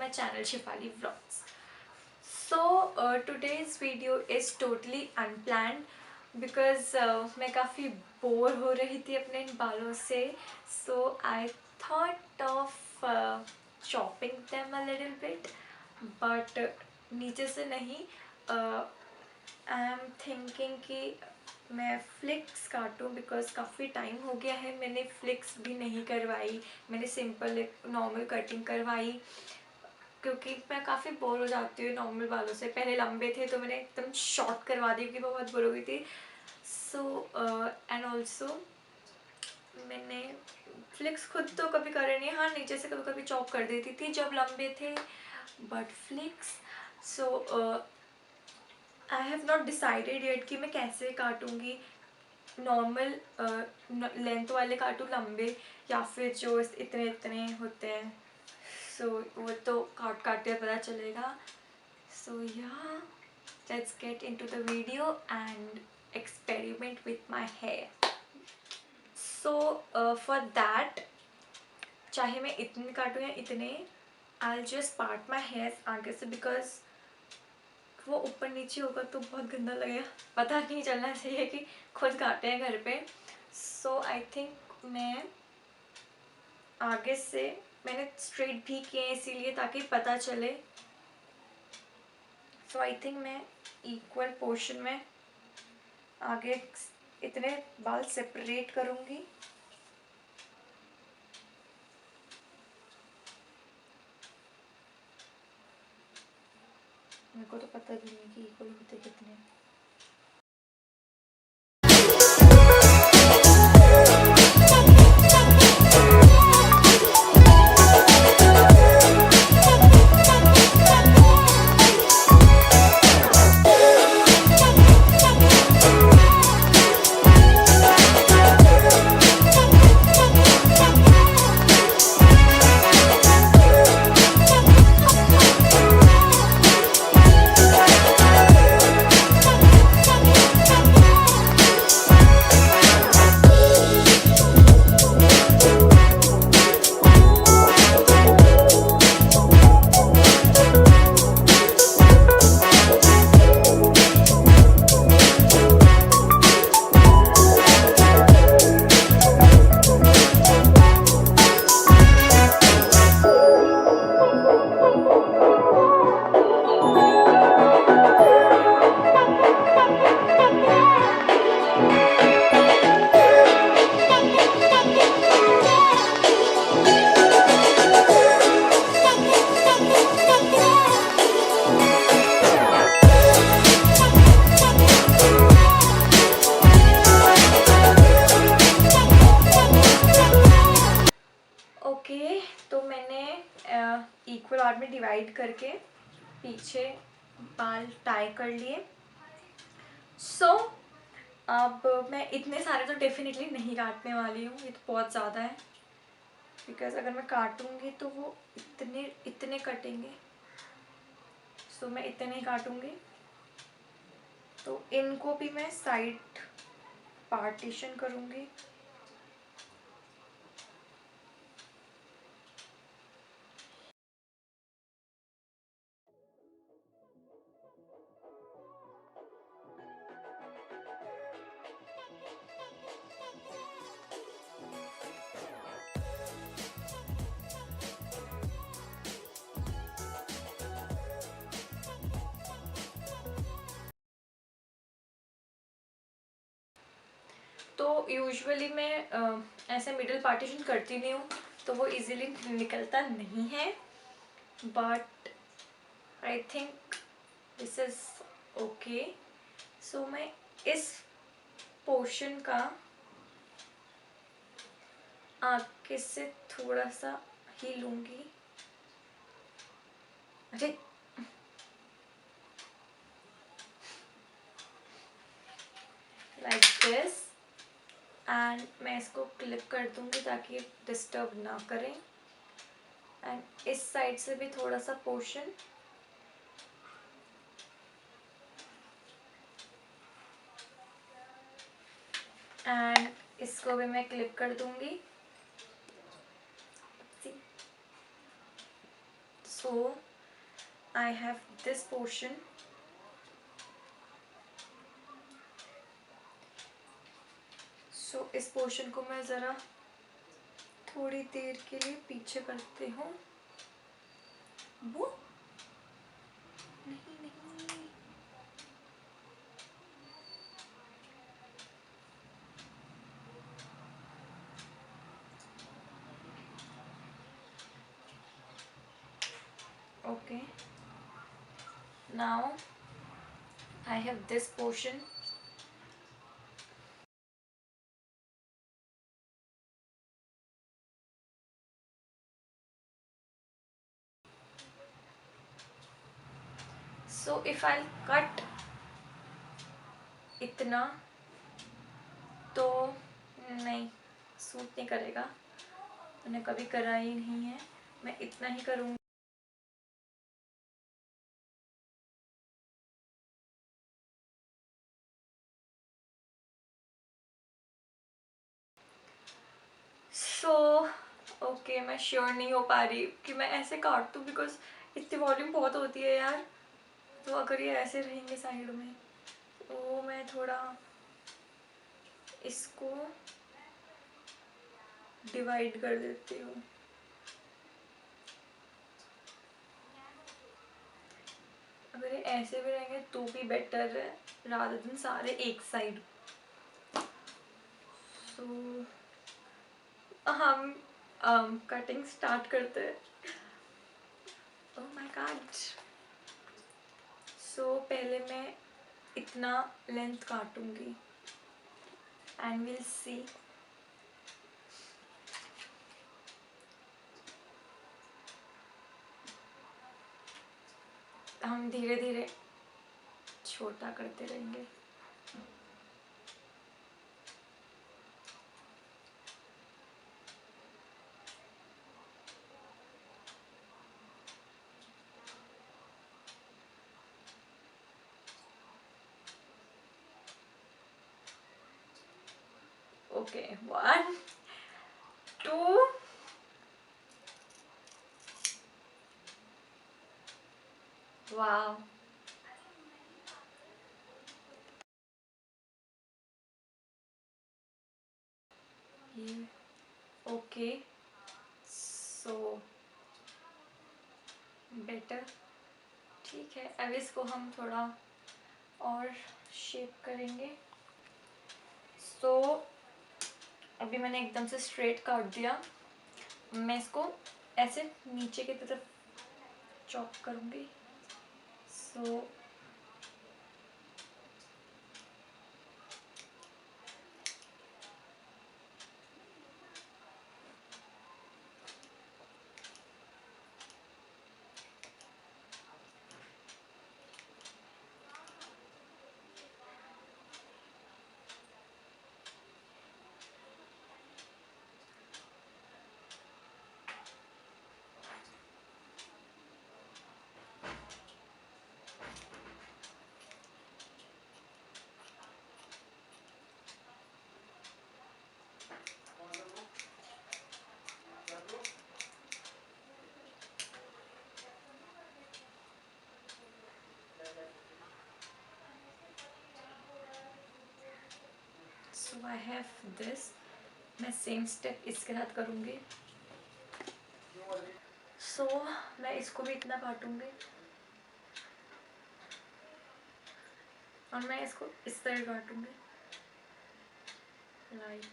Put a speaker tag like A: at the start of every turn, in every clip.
A: my channel Sheifali vlogs. So today's video is totally unplanned because मैं काफ़ी bore हो रही थी अपने इन बालों से. So I thought of chopping them a little bit, but नीचे से नहीं. आई एम थिंकिंग कि मैं फ्लिक्स काटूँ बिकॉज काफ़ी टाइम हो गया है मैंने फ्लिक्स भी नहीं करवाई. मैंने सिंपल एक नॉर्मल कटिंग करवाई क्योंकि मैं काफ़ी बोर हो जाती हूँ नॉर्मल बालों से. पहले लंबे थे तो मैंने एकदम शॉर्ट करवा दी क्योंकि बहुत बोर हो गई थी. सो एंड ऑल्सो मैंने फ्लिक्स खुद तो कभी करे नहीं. हाँ, नीचे से कभी कभी चॉप कर देती थी जब लंबे थे, but flix. So I have not decided yet कि मैं कैसे काटूँगी. नॉर्मल लेंथ वाले काटूँ लंबे या फिर जो इतने इतने होते हैं. सो वो तो काट काट के पता चलेगा. सो या let's get into the video and experiment with my hair. So for that, चाहे मैं इतने काटूँ या इतने, I will just part my hair आगे से बिकॉज वो ऊपर नीचे होगा तो बहुत गंदा लगेगा. पता नहीं चलना चाहिए कि खुद काटे हैं घर पे. सो आई थिंक मैं आगे से मैंने स्ट्रेट भी किए हैं इसीलिए ताकि पता चले. सो आई थिंक मैं इक्वल पोर्शन में आगे इतने बाल सेपरेट करूँगी. मेरे को तो पता भी नहीं कि इक्वल होते कितने. तो मैंने इक्वल आर्ट में डिवाइड करके पीछे बाल टाई कर लिए. सो अब मैं इतने सारे तो डेफिनेटली नहीं काटने वाली हूँ. ये तो बहुत ज़्यादा है बिकॉज अगर मैं काटूँगी तो वो इतने इतने कटेंगे. सो मैं इतने ही काटूँगी. तो इनको भी मैं साइड पार्टीशन करूँगी. तो यूजुअली मैं ऐसे मिडिल पार्टीशन करती नहीं हूँ तो वो इजीली निकलता नहीं है. But I think this is okay. So मैं इस पोर्शन का आगे से थोड़ा सा ही लूँगी. अरे लाइक दिस. एंड मैं इसको क्लिप कर दूँगी ताकि ये डिस्टर्ब ना करें. एंड इस साइड से भी थोड़ा सा पोर्शन. एंड इसको भी मैं क्लिप कर दूँगी. सो So I have this portion. So इस पोर्शन को मैं ज़रा थोड़ी देर के लिए पीछे करती हूँ. वो नहीं नहीं. Okay. Now I have this portion. So if I'll cut इतना तो नहीं सूट नहीं करेगा. मैंने कभी करा ही नहीं है. मैं इतना ही करूँगी. सो ओके, मैं श्योर नहीं हो पा रही कि मैं ऐसे काट दूँ बिकॉज इतनी वॉल्यूम बहुत होती है यार. तो अगर ये ऐसे रहेंगे साइड में तो मैं थोड़ा इसको डिवाइड कर देती हूँ. अगर ये ऐसे भी रहेंगे तो भी बेटर है रादर देन सारे एक साइड. सो हम कटिंग स्टार्ट करते हैं. Oh my God. सो पहले मैं इतना लेंथ काटूंगी एंड विल सी. हम धीरे धीरे छोटा करते रहेंगे. Okay 1 2 wow. ये ओके. So better. ठीक है, अब इसको हम थोड़ा और शेप करेंगे. सो अभी मैंने एकदम से स्ट्रेट काट दिया. मैं इसको ऐसे नीचे की तरफ चॉप करूँगी. सो आई हैव दिस. मैं सेम स्टेप इसके साथ करूँगी. सो मैं इसको भी इतना काटूँगी और मैं इसको इस तरह काटूँगी लाइक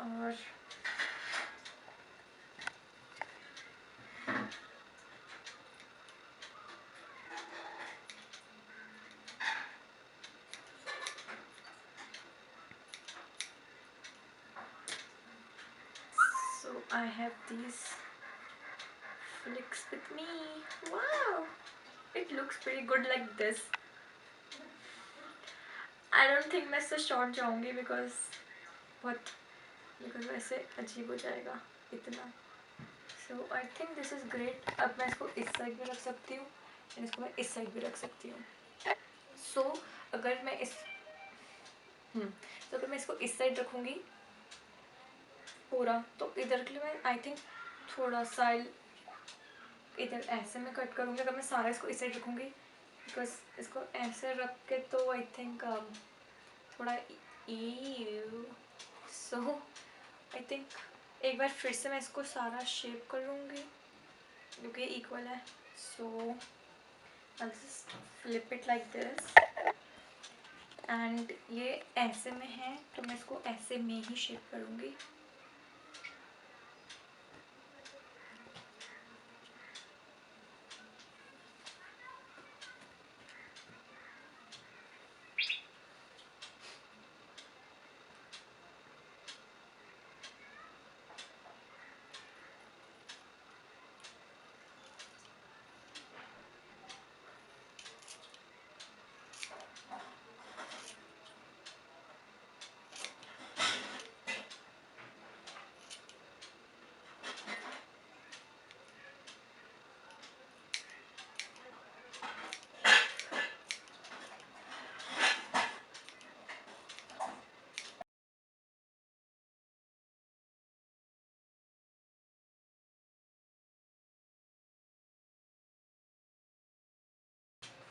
A: और so I have these flicks with me. Wow, it looks pretty good like this. I don't think मैं इससे शॉर्ट जाऊँगी बिकॉज वैसे अजीब हो जाएगा इतना. So I think this is great. अब मैं इसको इस साइड भी रख सकती हूँ और इसको मैं इस साइड भी रख सकती हूँ. सो अगर मैं इस तो अगर मैं इसको इस साइड रखूँगी पूरा, तो इधर के लिए मैं आई थिंक थोड़ा सा इधर ऐसे में कट करूँगी। अगर मैं सारा इसको इस साइड रखूँगी, बिकॉज इसको ऐसे रख के तो आई थिंक थोड़ा सो आई थिंक एक बार फिर से मैं इसको सारा शेप कर लूँगी क्योंकि इक्वल है। So I just flip it like this and ये ऐसे में है तो मैं इसको ऐसे में ही शेप करूँगी।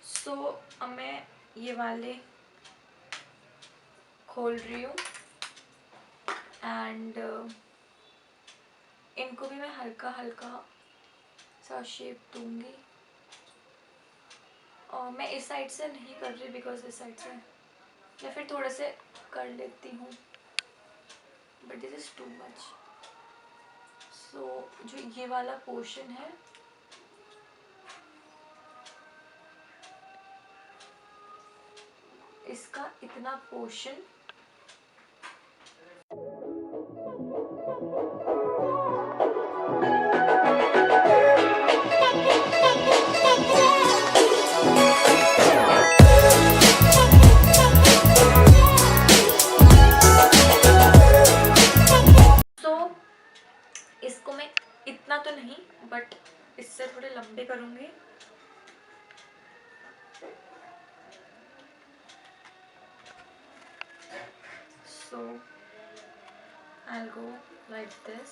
A: सो अब मैं ये वाले खोल रही हूँ एंड इनको भी मैं हल्का हल्का सा शेप दूंगी। और मैं इस साइड से नहीं कर रही बिकॉज इस साइड से या फिर थोड़े से कर लेती हूँ, but this is too much. So जो ये वाला पोर्शन है इसका इतना पोर्शन इसको मैं इतना तो नहीं बट इससे थोड़े लंबे करूँगी। सो I'll go like this.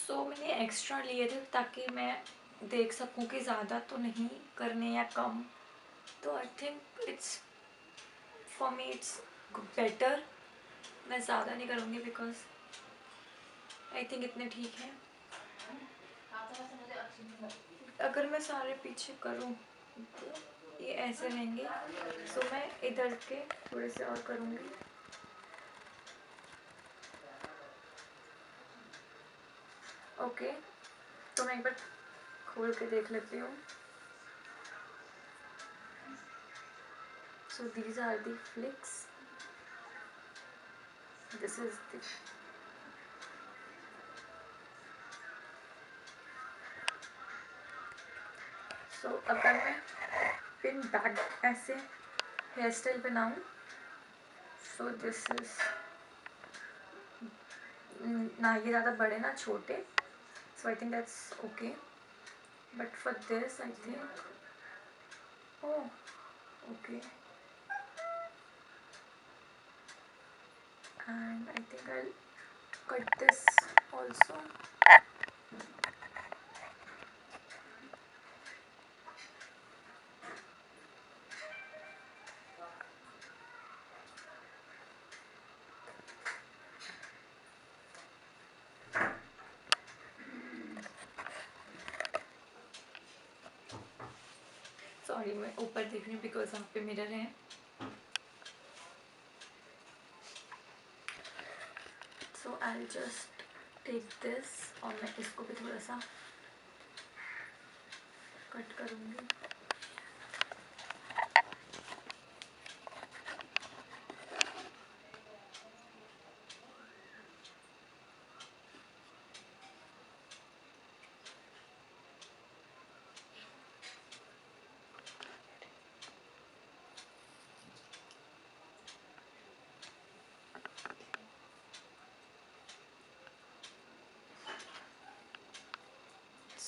A: सो मैंने एक्स्ट्रा लिए थे ताकि मैं देख सकूं कि ज़्यादा तो नहीं करने या कम। तो I think it's for me it's better. मैं ज़्यादा नहीं करूँगी बिकॉज आई थिंक इतने ठीक है। अगर मैं सारे पीछे करूँ तो ये ऐसे रहेंगे। सो मैं इधर के थोड़े से और करूँगी। ओके तो मैं एक बार खोल के देख लेती हूँ। So these are the flicks, this is the so अगर मैं पिन बैक ऐसे हेयर स्टाइल बनाऊँ सो दिस इज ना ये ज़्यादा बड़े ना छोटे। So I think that's okay but for this I think oh okay and I think I'll cut this also. Sorry मैं ऊपर देख रही हूँ बिकॉज वहाँ पे मिरर है. So I just take this और मैं इसको भी थोड़ा सा कट करूँगी.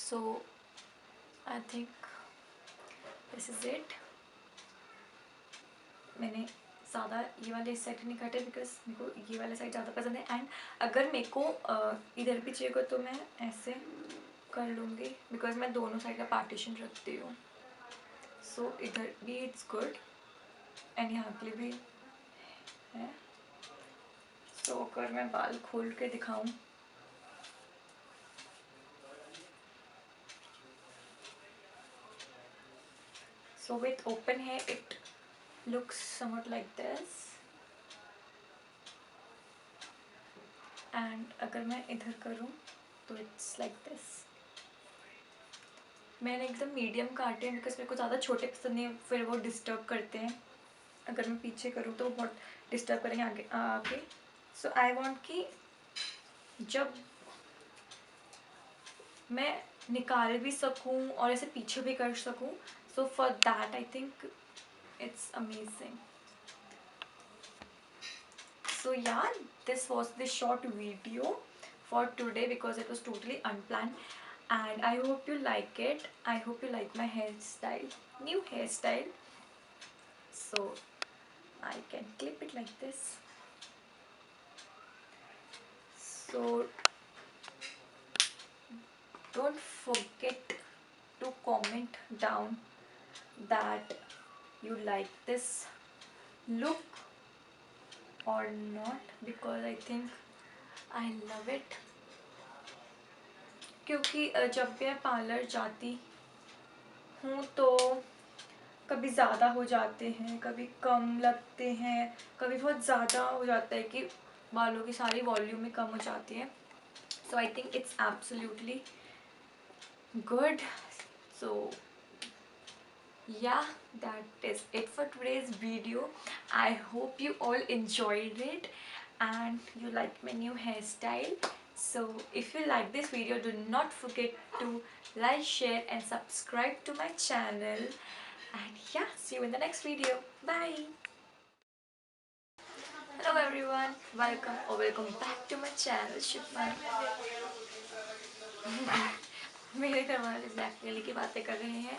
A: So I think this is it. मैंने ज़्यादा ये वाले साइड नहीं काटे बिकॉज मेरे को ये वाला साइड ज़्यादा पसंद है. एंड अगर मेरे को इधर भी चाहिए तो मैं ऐसे कर लूँगी बिकॉज मैं दोनों साइड का पार्टीशन रखती हूँ. सो इधर भी इट्स गुड एंड यहाँ के लिए भी है. सो अगर मैं बाल खोल के दिखाऊँ so with open hair it looks somewhat like this and अगर मैं इधर करूँ तो it's like this. मैंने एकदम मीडियम काटे हैं बिकॉज मेरे को ज़्यादा छोटे पसंद नहीं है, फिर वो डिस्टर्ब करते हैं. अगर मैं पीछे करूँ तो बहुत डिस्टर्ब करेंगे आगे. सो आई वांट कि जब मैं निकाल भी सकूँ और ऐसे पीछे भी कर सकूँ. So for that I think it's amazing. So yeah, this was the short video for today because it was totally unplanned and I hope you like it. I hope you like my hairstyle, new hairstyle. So I can clip it like this. So don't forget to comment down that you like this look or not because I think I love it. क्योंकि जब मैं parlour जाती हूँ तो कभी ज़्यादा हो जाते हैं, कभी कम लगते हैं, कभी बहुत ज़्यादा हो जाता है कि बालों की सारी वॉल्यूम में कम हो जाती है. So I think it's absolutely good. So yeah, that is it for today's video. I hope you all enjoyed it and you like my new hairstyle. So if you like this video, do not forget to like, share and subscribe to my channel. And yeah, see you in the next video. Bye. Hello everyone, welcome back to my channel Sheifali. मेरे घर वाले blackmail की बातें कर रहे हैं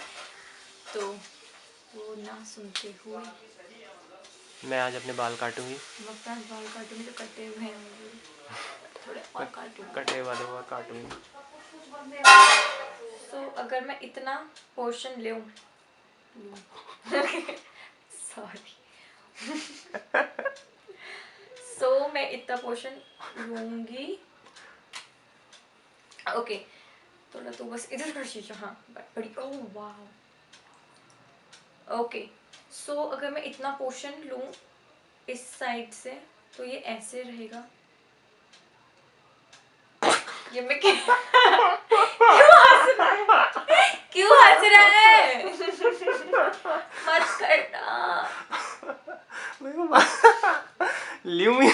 A: तो वो ना सुनते हुए
B: मैं आज अपने बाल काटूंगी.
A: बाल काटूंगी तो कटे हुए हैं मुझे, थोड़े और काटूंगी.
B: कटे वाले और काटूंगी.
A: तो अगर मैं इतना पोर्शन लूँ सॉरी सो मैं इतना पोर्शन लूँगी. ओके थोड़ा तो बस इधर कर शीशा. हाँ बड़ी. ओह वाह. ओके सो अगर मैं इतना पोर्शन लूँ इस साइड से तो ये ऐसे रहेगा. ये मैं क्यों हंस रहा है मत करना.
B: ल्यूमी